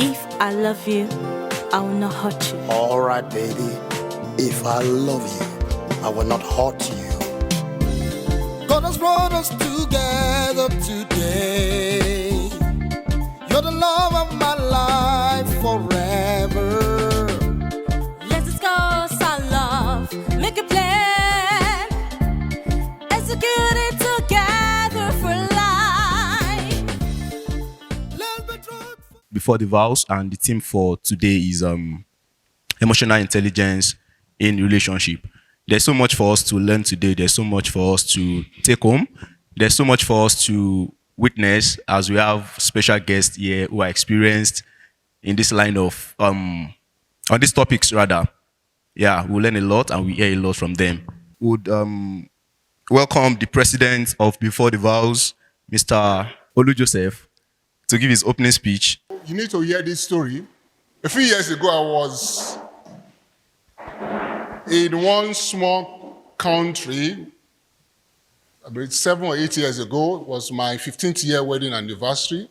If I love you, I will not hurt you. All right, baby. If I love you, I will not hurt you. God has brought us together today. You're the love of my life forever. Let's discuss our love, make a plan, execute it together for life. Let's be truthful. Before the vows, and the theme for today is emotional intelligence in relationship. There's so much for us to learn today. There's so much for us to take home. There's so much for us to witness as we have special guests here who are experienced in this line of on these topics rather. Yeah, we'll learn a lot and we hear a lot from them. Would welcome the president of Before the Vows, Mr. Olu Joseph, to give his opening speech. You need to hear this story. A few years ago, I was in one small country. About 7 or 8 years ago, it was my 15th year wedding anniversary.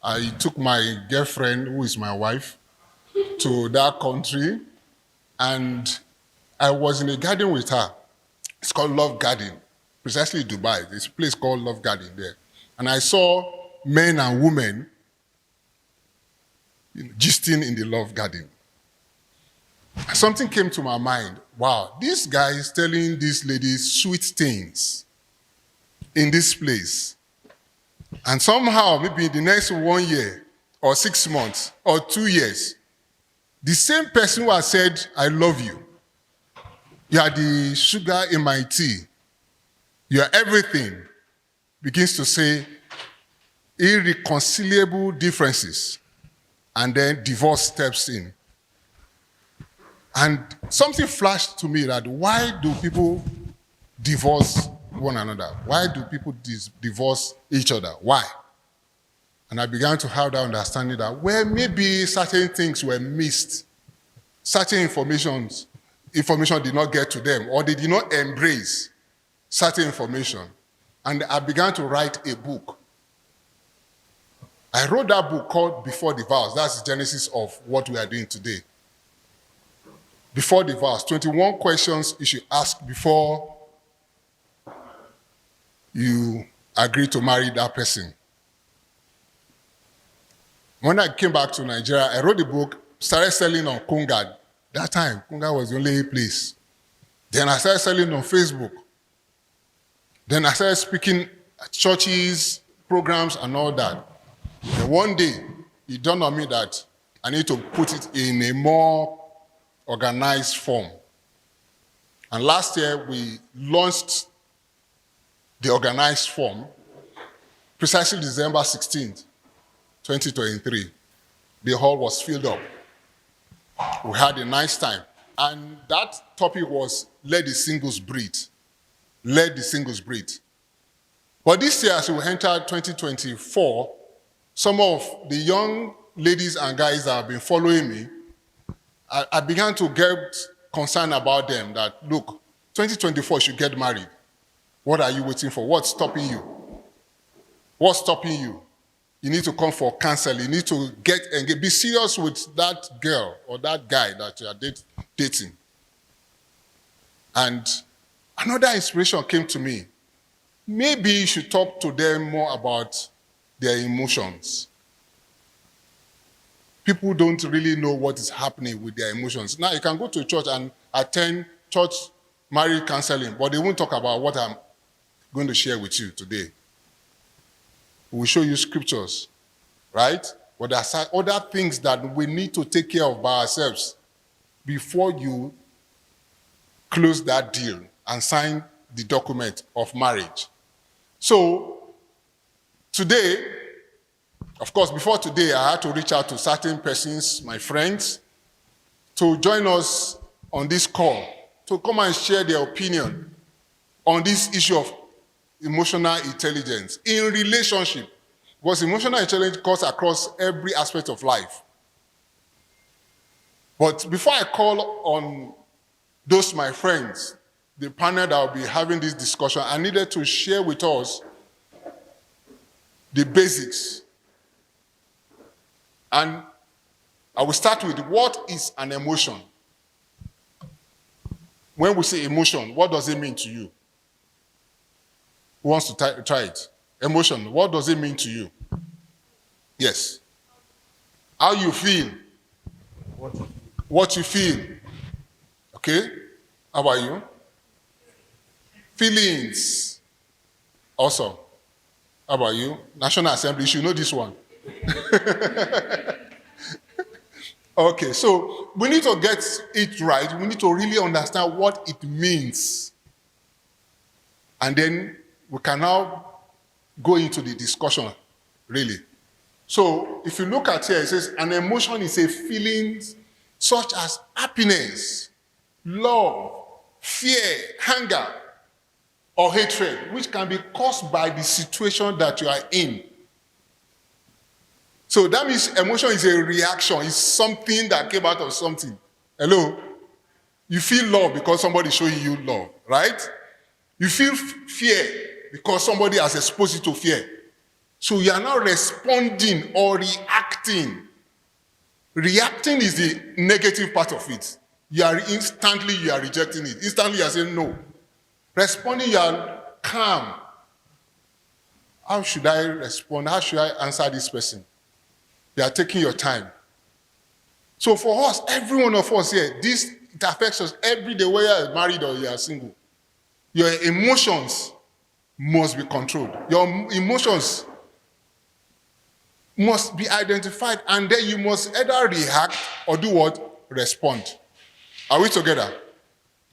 I took my girlfriend, who is my wife, to that country, and I was in a garden with her. It's called Love Garden, precisely Dubai. There's a place called Love Garden there. And I saw men and women gisting in the Love Garden. Something came to my mind. Wow, this guy is telling these ladies sweet things in this place. And somehow, maybe in the next 1 year, or 6 months, or 2 years, the same person who has said, I love you, you are the sugar in my tea, you are everything, begins to say irreconcilable differences, and then divorce steps in. And something flashed to me that why do people divorce one another? Why do people divorce each other? Why? And I began to have that understanding that, well, maybe certain things were missed. Certain information did not get to them, or they did not embrace certain information. And I began to write a book. I wrote that book called Before the Vows. That's the genesis of what we are doing today. Before the vows, 21 questions you should ask before you agree to marry that person. When I came back to Nigeria, I wrote the book, started selling on Kunga. That time, Kunga was the only place. Then I started selling on Facebook. Then I started speaking at churches, programs, and all that. And one day, it dawned on me that I need to put it in a more organized form. And last year, we launched the organized form, precisely December 16th, 2023. The hall was filled up. We had a nice time. And that topic was, let the singles breathe. Let the singles breathe. But this year, as we entered 2024, some of the young ladies and guys that have been following me, I began to get concerned about them that, look, 2024 you should get married. What are you waiting for? What's stopping you? What's stopping you? You need to come for counseling. You need to get engaged. Be serious with that girl or that guy that you are dating. And another inspiration came to me. Maybe you should talk to them more about their emotions. People don't really know what is happening with their emotions. Now, you can go to church and attend church marriage counseling, but they won't talk about what I'm going to share with you today. We will show you scriptures, right? But there are other things that we need to take care of by ourselves before you close that deal and sign the document of marriage. So, today, of course, before today, I had to reach out to certain persons, my friends, to join us on this call, to come and share their opinion on this issue of emotional intelligence in relationship. Because emotional intelligence cuts across every aspect of life. But before I call on those my friends, the panel that will be having this discussion, I needed to share with us the basics And I will start with what is an emotion? When we say emotion, what does it mean to you? Who wants to try it? Emotion, what does it mean to you? Yes. How you feel. What you feel. Okay? How about you? Feelings. Awesome. How about you? National Assembly, you should know this one. Okay, so we need to get it right. We need to really understand what it means. And then we can now go into the discussion, really. So if you look at here, it says an emotion is a feeling such as happiness, love, fear, anger, or hatred, which can be caused by the situation that you are in. So that means emotion is a reaction. It's something that came out of something. Hello? You feel love because somebody is showing you love, right? You feel fear because somebody has exposed you to fear. So you are now responding or reacting. Reacting is the negative part of it. You are rejecting it. Instantly you are saying no. Responding, you are calm. How should I respond? How should I answer this person? You are taking your time. So for us, every one of us here, it affects us every day, whether you are married or you are single. Your emotions must be controlled. Your emotions must be identified, and then you must either react or do what? Respond. Are we together?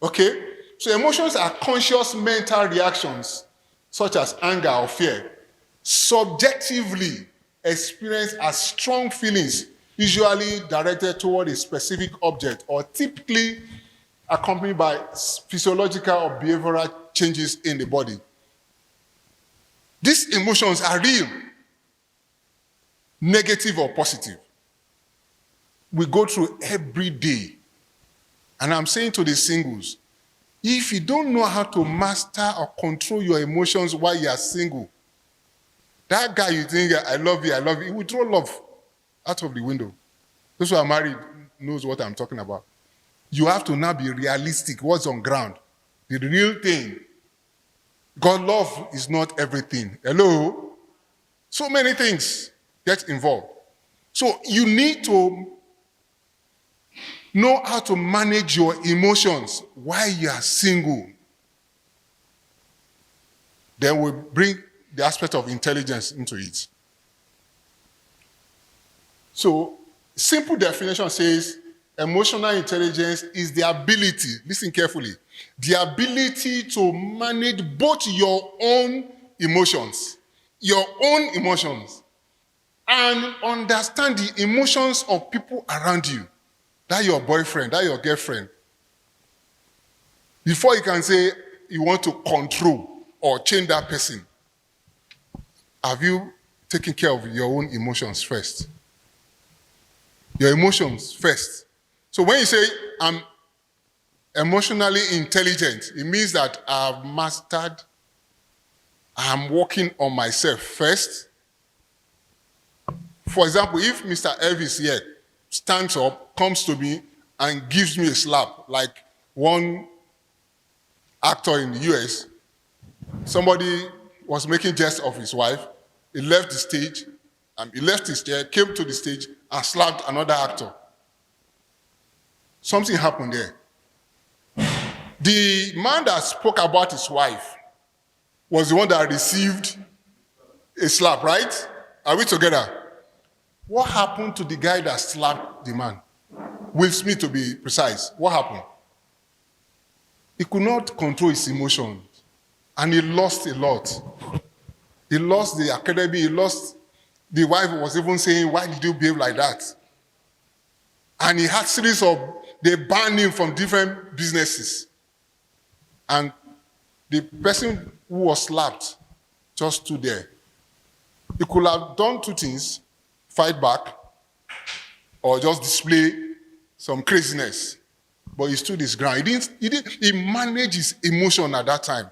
Okay? So emotions are conscious mental reactions, such as anger or fear, subjectively experienced as strong feelings, usually directed toward a specific object or typically accompanied by physiological or behavioral changes in the body. These emotions are real, negative or positive. We go through every day. And I'm saying to the singles, if you don't know how to master or control your emotions while you are single, that guy you think, I love you, he will throw love out of the window. Those who are married knows what I'm talking about. You have to now be realistic, what's on ground, the real thing. God, love is not everything. Hello? So many things get involved. So you need to know how to manage your emotions while you are single. Then we bring the aspect of intelligence into it. So, simple definition says emotional intelligence is the ability, listen carefully, the ability to manage both your own emotions, and understand the emotions of people around you. That your boyfriend, that your girlfriend. Before you can say you want to control or change that person, have you taken care of your own emotions first? Your emotions first. So when you say I'm emotionally intelligent, it means that I've mastered, I'm working on myself first. For example, if Mr. Elvis here stands up, comes to me, and gives me a slap, like one actor in the US, somebody was making jest of his wife, he left the stage, he left his chair, came to the stage, and slapped another actor. Something happened there. The man that spoke about his wife was the one that received a slap, right? Are we together? What happened to the guy that slapped the man? Will Smith, to be precise. What happened? He could not control his emotions, and he lost a lot. He lost the academy, the wife was even saying, why did you behave like that? And he had series of, they banned him from different businesses. And the person who was slapped just stood there. He could have done two things, fight back, or just display some craziness. But he stood his ground. He managed his emotion at that time.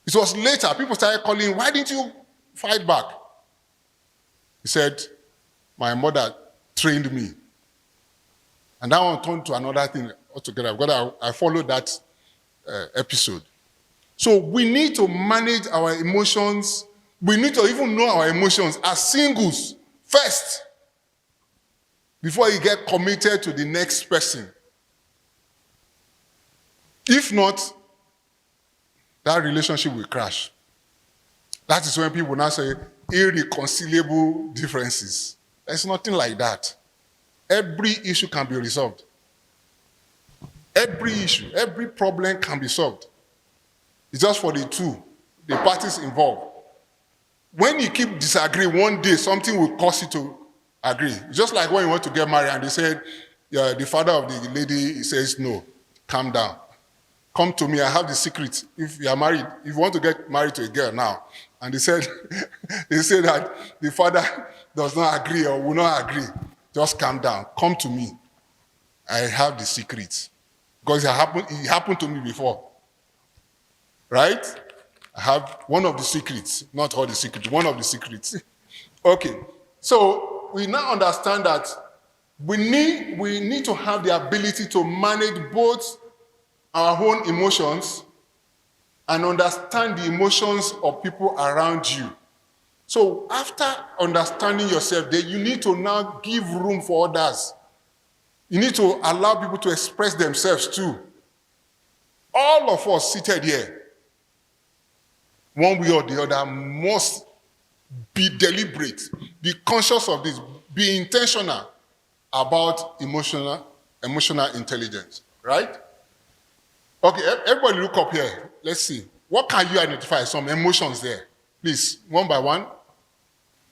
It was later, people started calling him, why didn't you fight back? He said, my mother trained me. And that one turned to another thing altogether, because I followed that episode. So we need to manage our emotions. We need to even know our emotions as singles first, before you get committed to the next person. If not, that relationship will crash. That is when people now say irreconcilable differences. There's nothing like that. Every issue can be resolved. Every issue, every problem can be solved. It's just for the parties involved. When you keep disagreeing, one day something will cause you to agree. It's just like when you want to get married and they said, yeah, the father of the lady, he says, no, calm down. Come to me, I have the secret. If you are married, if you want to get married to a girl now, and they said that the father does not agree or will not agree, just calm down. Come to me. I have the secret. Because it happened to me before. Right? I have one of the secrets, not all the secrets, one of the secrets. Okay. So we now understand that we need to have the ability to manage both our own emotions and understand the emotions of people around you. So after understanding yourself, then you need to now give room for others. You need to allow people to express themselves too. All of us seated here, one way or the other, must be deliberate, be conscious of this, be intentional about emotional intelligence, right? Okay, everybody look up here. Let's see. What can you identify? Some emotions there. Please, one by one.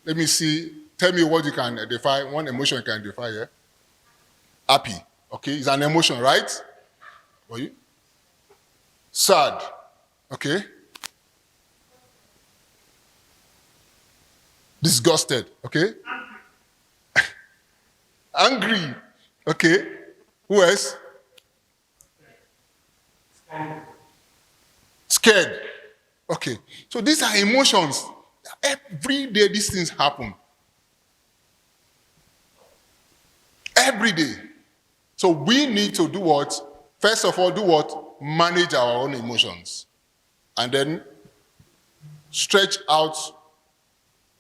Let me see. Tell me what you can identify. One emotion you can identify here. Happy. Okay, it's an emotion, right? For you? Sad. Okay. Disgusted. Okay. Angry. Okay. Who else? Scared. Okay. So these are emotions. Every day these things happen. Every day. So we need to do what? First of all, do what? Manage our own emotions. And then stretch out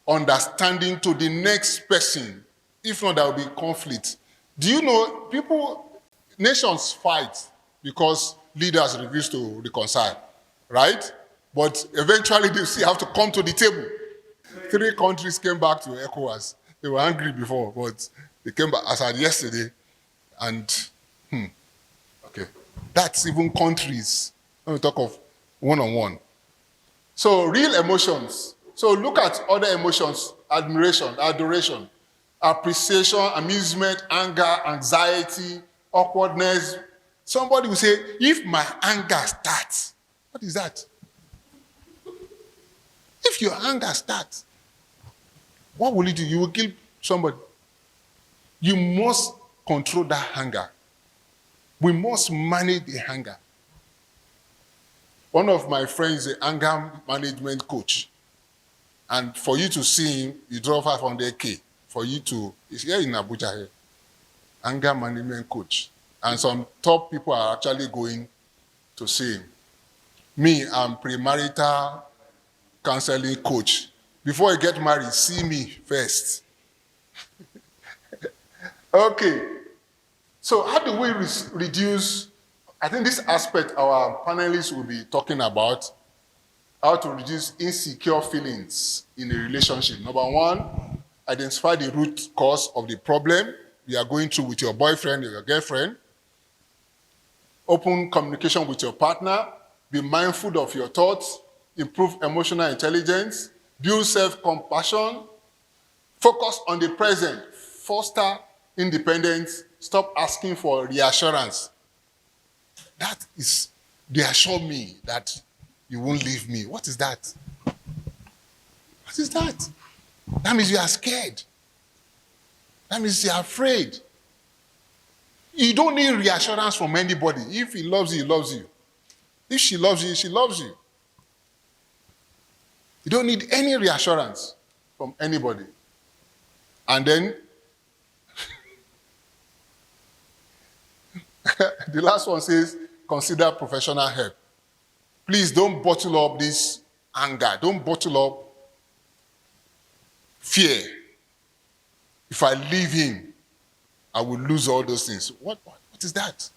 understanding to the next person. If not, there will be conflict. Do you know, nations fight because leaders refuse to reconcile, right? But eventually they still have to come to the table. 3 countries came back to ECOWAS. They were angry before, but they came back as at yesterday. And, okay. That's even countries. When we talk of one-on-one. So real emotions. So look at other emotions: admiration, adoration, appreciation, amusement, anger, anxiety, awkwardness. Somebody will say, if my anger starts, what is that? If your anger starts, what will you do? You will kill somebody. You must control that anger. We must manage the anger. One of my friends is an anger management coach. And for you to see him, you draw 500K. For you to, he's here in Abuja here. Anger management coach. And some top people are actually going to see him. Me, I'm premarital counseling coach. Before you get married, see me first. Okay. So how do we reduce, I think this aspect our panelists will be talking about, how to reduce insecure feelings in a relationship. Number 1, identify the root cause of the problem you are going through with your boyfriend or your girlfriend. Open communication with your partner. Be mindful of your thoughts. Improve emotional intelligence. Build self-compassion. Focus on the present. Foster independence. Stop asking for reassurance. That is, reassure me that you won't leave me. What is that? What is that? That means you are scared. That means you are afraid. You don't need reassurance from anybody. If he loves you, he loves you. If she loves you, she loves you. You don't need any reassurance from anybody. And then, The last one says, consider professional help. Please don't bottle up this anger. Don't bottle up fear. If I leave him, I will lose all those things. What is that?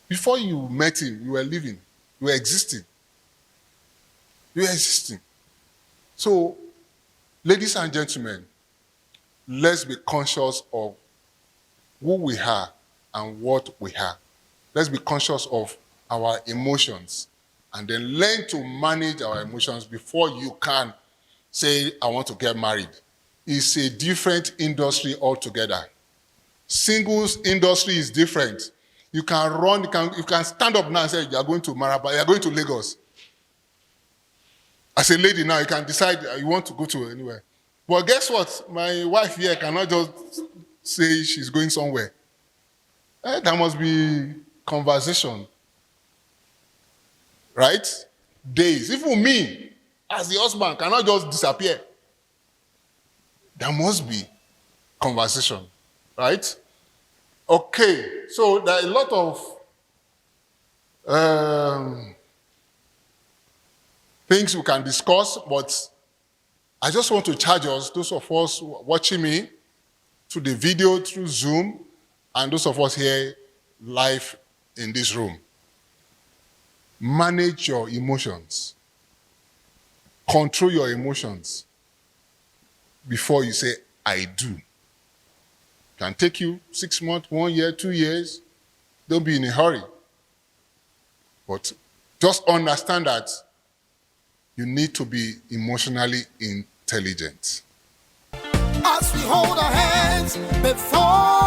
Before you met him, you were living. You were existing. You were existing. So, ladies and gentlemen, let's be conscious of who we are and what we are. Let's be conscious of our emotions and then learn to manage our emotions before you can say, I want to get married. It's a different industry altogether. Singles industry is different. You can run, you can stand up now and say, you are going to Maraba, you are going to Lagos. As a lady now, you can decide you want to go to anywhere. But guess what? My wife here cannot just say she's going somewhere. There must be conversation. Right? Days. Even me, as the husband, cannot just disappear. There must be conversation. Right? Okay. So there are a lot of things we can discuss, but I just want to charge us, those of us watching me through the video, through Zoom, and those of us here live in this room. Manage your emotions. Control your emotions before you say, I do. It can take you 6 months, 1 year, 2 years. Don't be in a hurry. But just understand that you need to be emotionally intelligent. As we hold our hands before